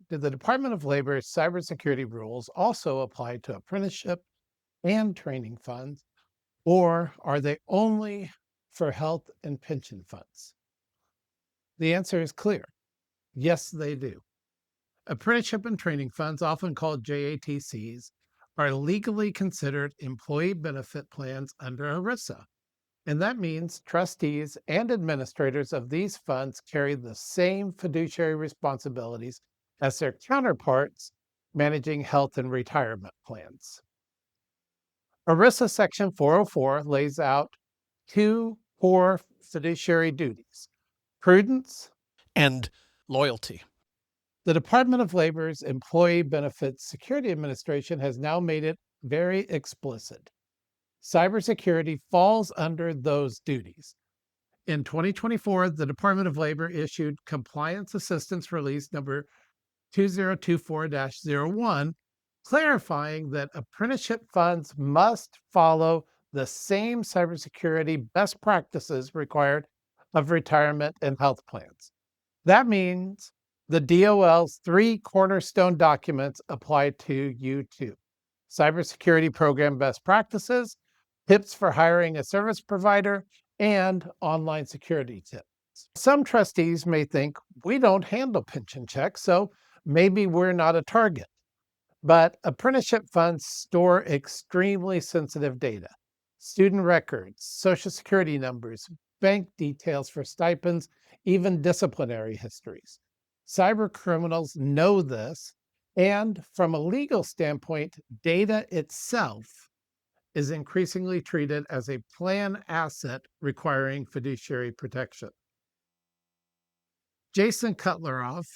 do the Department of Labor's cybersecurity rules also apply to apprenticeship and training funds, or are they only for health and pension funds? The answer is clear. Yes, they do. Apprenticeship and training funds, often called JATCs, are legally considered employee benefit plans under ERISA. And that means trustees and administrators of these funds carry the same fiduciary responsibilities as their counterparts managing health and retirement plans. ERISA Section 404 lays out two core fiduciary duties: prudence and loyalty. The Department of Labor's Employee Benefits Security Administration has now made it very explicit. Cybersecurity falls under those duties. In 2024, the Department of Labor issued Compliance Assistance Release number 2024-01, clarifying that apprenticeship funds must follow the same cybersecurity best practices required of retirement and health plans. That means the DOL's three cornerstone documents apply to you too: cybersecurity program best practices, tips for hiring a service provider, and online security tips. Some trustees may think we don't handle pension checks, so maybe we're not a target. But apprenticeship funds store extremely sensitive data: student records, social security numbers, bank details for stipends, even disciplinary histories. Cyber criminals know this, and from a legal standpoint, data itself is increasingly treated as a plan asset requiring fiduciary protection. Jason Kutleroff,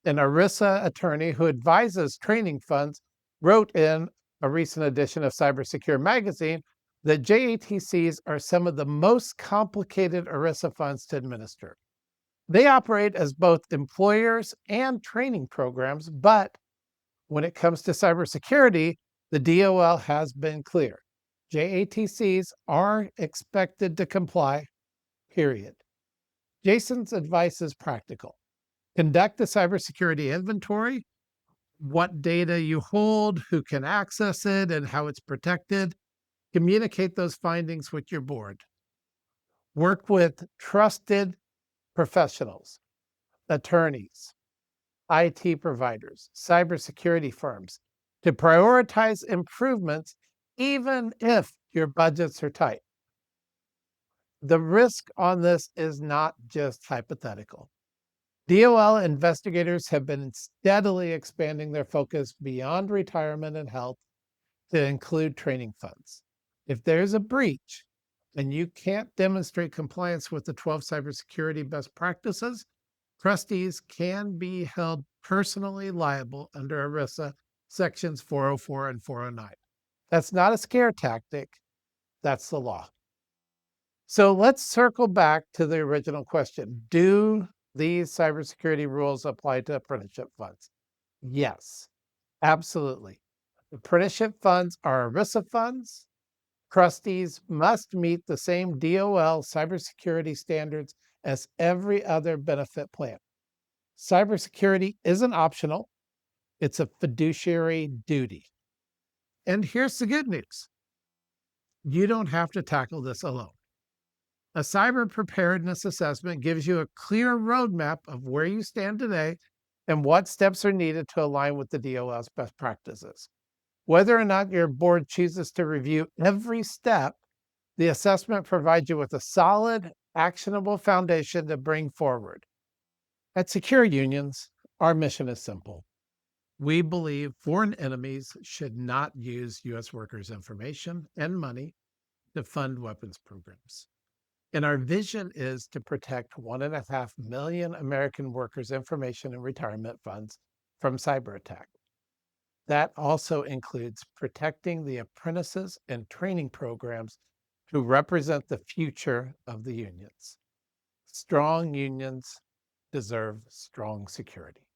an ERISA attorney who advises training funds, wrote in a recent edition of Cybersecure magazine that JATCs are some of the most complicated ERISA funds to administer. They operate as both employers and training programs, but when it comes to cybersecurity, the DOL has been clear. JATCs are expected to comply, period. Jason's advice is practical. Conduct a cybersecurity inventory: what data you hold, who can access it, and how it's protected. Communicate those findings with your board. Work with trusted professionals, attorneys, IT providers, cybersecurity firms to prioritize improvements even if your budgets are tight. The risk on this is not just hypothetical. DOL investigators have been steadily expanding their focus beyond retirement and health to include training funds. If there's a breach and you can't demonstrate compliance with the 12 cybersecurity best practices, trustees can be held personally liable under ERISA sections 404 and 409. That's not a scare tactic, that's the law. So let's circle back to the original question. Do these cybersecurity rules apply to apprenticeship funds? Yes, absolutely. Apprenticeship funds are ERISA funds. Trustees must meet the same DOL cybersecurity standards as every other benefit plan. Cybersecurity isn't optional, it's a fiduciary duty. And here's the good news: you don't have to tackle this alone. A cyber preparedness assessment gives you a clear roadmap of where you stand today and what steps are needed to align with the DOL's best practices. Whether or not your board chooses to review every step, the assessment provides you with a solid, actionable foundation to bring forward. At SecureUnions, our mission is simple. We believe foreign enemies should not use U.S. workers' information and money to fund weapons programs. And our vision is to protect 1.5 million American workers' information and retirement funds from cyber attack. That also includes protecting the apprentices and training programs who represent the future of the unions. Strong unions deserve strong security.